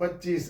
25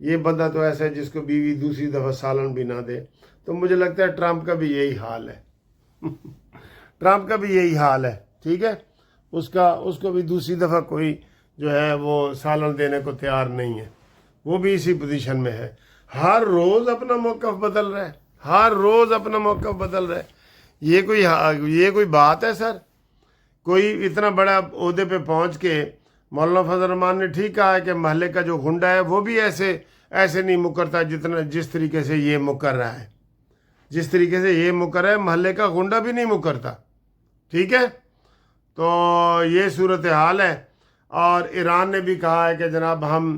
یہ بندہ تو ایسا ہے جس کو بیوی دوسری دفعہ سالن بھی نہ دے. تو مجھے لگتا ہے ٹرمپ کا بھی یہی حال ہے. ٹرمپ کا بھی یہی حال ہے. ٹھیک ہے, اس کو بھی دوسری دفعہ کوئی جو ہے وہ سالن دینے کو تیار نہیں ہے. وہ بھی اسی پوزیشن میں ہے. ہر روز اپنا موقف بدل رہا ہے, ہر روز اپنا موقف بدل رہا ہے. یہ کوئی بات ہے سر؟ کوئی اتنا بڑا عہدے پہ پہنچ کے مولانا فضل الرحمان نے ٹھیک کہا ہے کہ محلے کا جو غنڈہ ہے وہ بھی ایسے نہیں مکرتا جس طریقے سے یہ مکر رہا ہے. جس طریقے سے یہ مکر رہا ہے محلے کا غنڈہ بھی نہیں مکرتا. ٹھیک ہے, تو یہ صورتحال ہے. اور ایران نے بھی کہا ہے کہ جناب ہم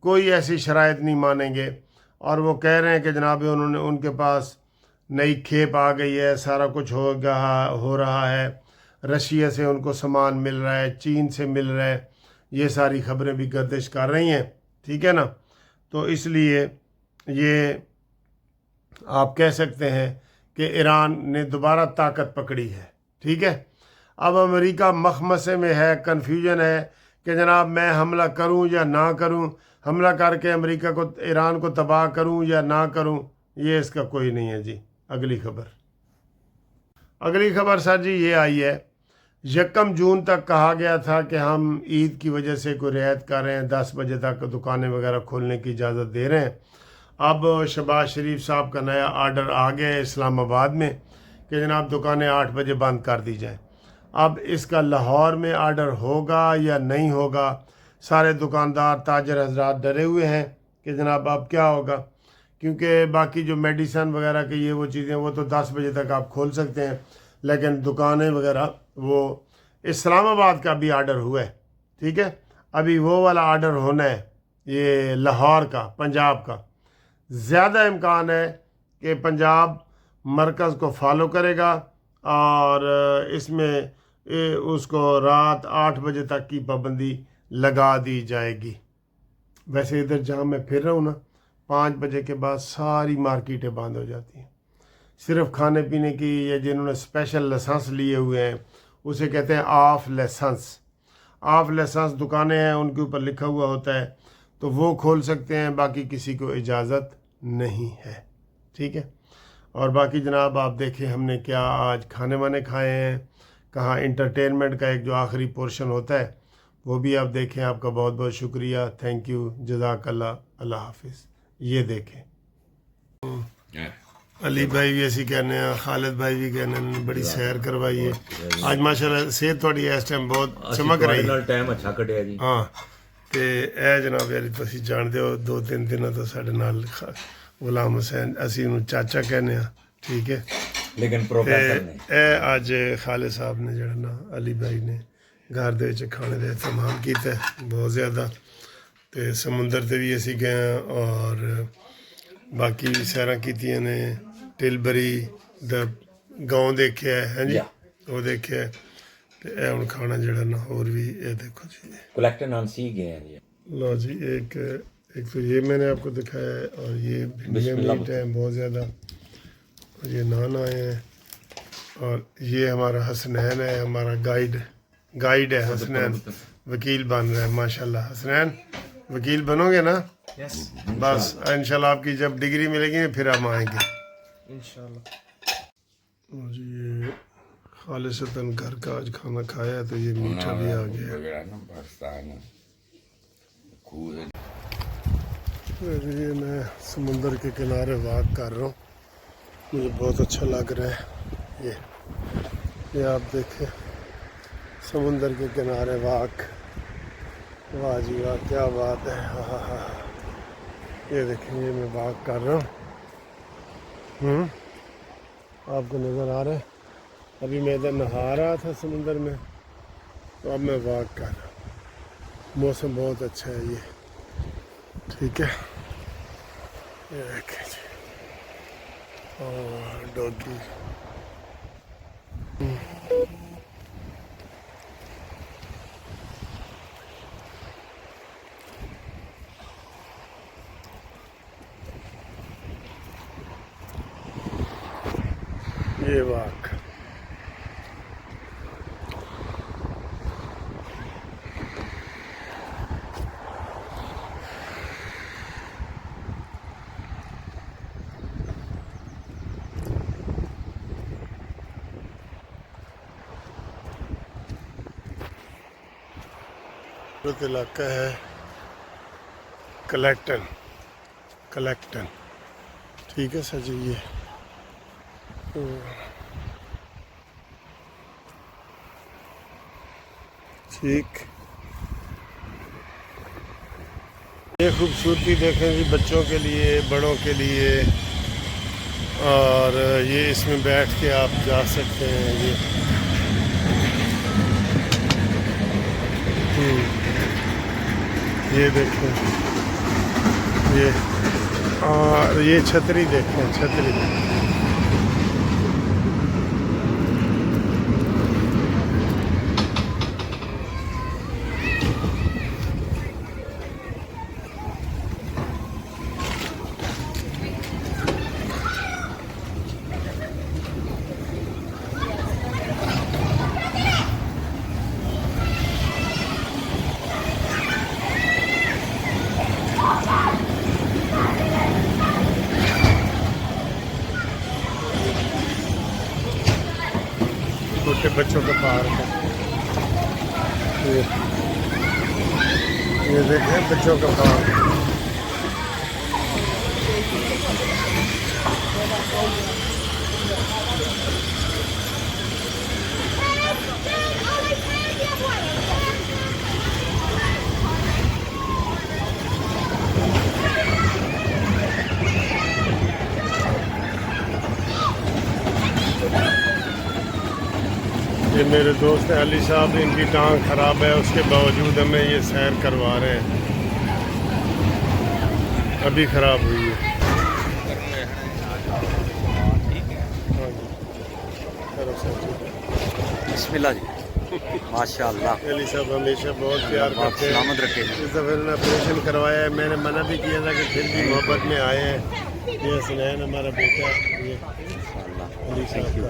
کوئی ایسی شرائط نہیں مانیں گے, اور وہ کہہ رہے ہیں کہ جناب ان کے پاس نئی کھیپ آ گئی ہے, سارا کچھ ہو رہا ہے, رشیا سے ان کو سامان مل رہا ہے, چین سے مل رہا ہے. یہ ساری خبریں بھی گردش کر رہی ہیں. ٹھیک ہے نا, تو اس لیے یہ آپ کہہ سکتے ہیں کہ ایران نے دوبارہ طاقت پکڑی ہے. ٹھیک ہے, اب امریکہ مخمسے میں ہے, کنفیوژن ہے کہ جناب میں حملہ کروں یا نہ کروں, حملہ کر کے امریکہ کو ایران کو تباہ کروں یا نہ کروں. یہ اس کا کوئی نہیں ہے جی. اگلی خبر سر جی یہ آئی ہے, 1 جون تک کہا گیا تھا کہ ہم عید کی وجہ سے کوئی رعایت کر رہے ہیں, 10 بجے تک دکانیں وغیرہ کھولنے کی اجازت دے رہے ہیں. اب شہباز شریف صاحب کا نیا آرڈر آ گیا ہے اسلام آباد میں کہ جناب دکانیں 8 بجے بند کر دی جائیں. اب اس کا لاہور میں آرڈر ہوگا یا نہیں ہوگا, سارے دکاندار تاجر حضرات ڈرے ہوئے ہیں کہ جناب اب کیا ہوگا, کیونکہ باقی جو میڈیسن وغیرہ کی یہ وہ چیزیں وہ تو 10 بجے تک آپ کھول سکتے ہیں, لیکن دکانیں وغیرہ وہ اسلام آباد کا بھی آرڈر ہوا ہے. ٹھیک ہے, ابھی وہ والا آرڈر ہونا ہے یہ لاہور کا, پنجاب کا. زیادہ امکان ہے کہ پنجاب مرکز کو فالو کرے گا اور اس میں اس کو رات 8 بجے تک کی پابندی لگا دی جائے گی. ویسے ادھر جہاں میں پھر رہا ہوں نا, 5 بجے کے بعد ساری مارکیٹیں بند ہو جاتی ہیں. صرف کھانے پینے کی یا جنہوں نے اسپیشل لائسنس لیے ہوئے ہیں اسے کہتے ہیں آف لائسنس. آف لائسنس دکانیں ہیں, ان کے اوپر لکھا ہوا ہوتا ہے تو وہ کھول سکتے ہیں, باقی کسی کو اجازت نہیں ہے. ٹھیک ہے, اور باقی جناب آپ دیکھیں ہم نے کیا آج کھانے وانے کھائے ہیں, کہاں انٹرٹینمنٹ کا ایک جو آخری پورشن ہوتا ہے وہ بھی آپ دیکھیں. آپ کا بہت بہت شکریہ, تھینک یو, جزاک اللہ, اللہ حافظ. یہ دیکھیں علی بھائی بھی ایسی کہنے ہیں, خالد بھائی بھی کہنے ہیں, بڑی سیر کروائی ہے آج ماشاءاللہ. صحت تھوڑی اس ٹائم بہت چمک رہی ہے. ٹائم اچھا کٹیا جی. ہاں تے اے جناب یاری تسی جانتے ہو 2-3 دنوں تو ساڈے نال غلام حسین اسی انہوں چاچا کہنے ہیں. ٹھیک ہے, لیکن پروفیسر نے اے اج خالد صاحب نے جڑا نا علی بھائی نے گھر دے وچ کھانے دا اہتمام کیتا ہے بہت زیادہ. تے سمندر تے بھی اسی گئے ہیں اور باقی بھی سیراں کیتیاں نے, ٹلبری دا گاؤں دیکھیا ہے. ہاں جی, وہ دیکھیا ہے. تے اے ہن کھانا جڑا نا اور بھی اے دیکھو جی, کلیکٹر نانسی گئے ہیں جی. لو جی, ایک تو یہ میں نے آپ کو دکھایا ہے, اور یہ بھنڈیاں میٹ ہیں بہت زیادہ, اور یہ نان آئے ہیں, اور یہ ہمارا حسنین ہے, ہمارا گائیڈ ہے حسنین, وکیل بن رہا ہے ماشاءاللہ. حسنین وکیل بنو گے نا؟ بس انشاءاللہ آپ کی جب ڈگری ملے گی پھر ہم آئیں گے انشاءاللہ. اور یہ خالصتاً گھر کا آج کھانا کھایا ہے تو یہ میٹھا بھی آ گیا ہے. یہ میں سمندر کے کنارے واک کر رہا ہوں, مجھے بہت اچھا لگ رہا ہے. یہ آپ دیکھیں سمندر کے کنارے واک, واہ جی واہ کیا بات ہے. ہاں ہاں, یہ دیکھیں یہ میں واک کر رہا ہوں, آپ کو نظر آ رہا ہے. ابھی میں ادھر نہا رہا تھا سمندر میں, تو اب میں واک کر رہا ہوں. موسم بہت اچھا ہے یہ. ٹھیک ہے, یہ دیکھیں جی, اور ڈوگی یہ واک. خوبصورت علاقہ ہے کلیکٹن ٹھیک ہے سر جی یہ ٹھیک یہ خوبصورتی دیکھیں جی بچوں کے لیے بڑوں کے لیے اور یہ اس میں بیٹھ کے آپ جا سکتے ہیں یہ دیکھیں یہ اور یہ چھتری دیکھیں چھتری چھوٹے بچوں کا پارک ہے یہ دیکھیں بچوں کا پارک یہ میرے دوست علی صاحب ان کی ٹانگ خراب ہے اس کے باوجود ہمیں یہ سیر کروا رہے ہیں ابھی خراب ہوئی ہے بسم اللہ جی ماشاء اللہ علی صاحب ہمیشہ بہت پیار کرتے ہیں سلامت رکھے اس دفعہ انہوں نے آپریشن کروایا ہے میں نے منع بھی کیا تھا کہ پھر بھی محبت میں آئے ہیں یہ حسنین ہمارا بیٹا یہ علی صاحب کا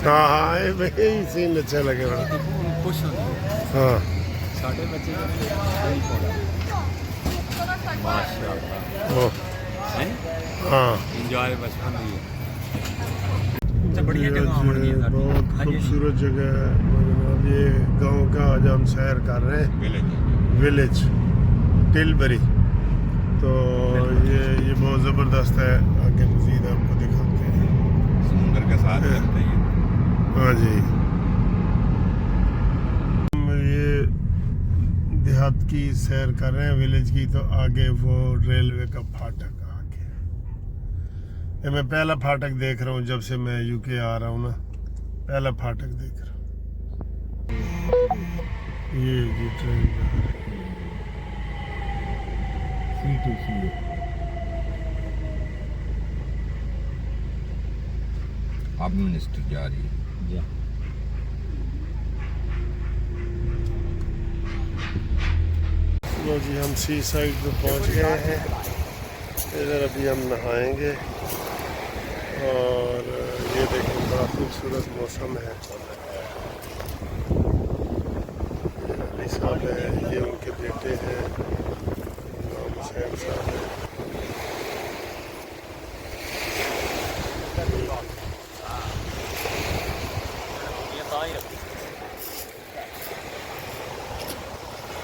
ہاں ہاں یہ سین اچھا لگے بڑا ہاں ہاں بہت خوبصورت جگہ ہے اب یہ گاؤں کا آج ہم سیر کر رہے ہیں ولیج ٹلبری تو یہ بہت زبردست ہے آگے مزید آپ کو دکھاتے ہیں سمندر کے ساتھ ہاں جی یہ دیہات کی سیر کر رہے ہیں ولیج کی تو آگے وہ ریلوے کا پھاٹک آگے یہ میں پہلا پھاٹک دیکھ رہا ہوں جب سے میں یو کے آ رہا ہوں نا پہلا پھاٹک دیکھ رہا ہوں یہ ٹرین اب منسٹر جا رہی ہے لو جی ہم سی سائڈ پہ پہنچ گئے ہیں ادھر ابھی ہم نہائیں گے اور یہ دیکھیں بڑا خوبصورت موسم ہے علی صاحب ہے یہ ان کے بیٹے ہیں امام حسین صاحب ہیں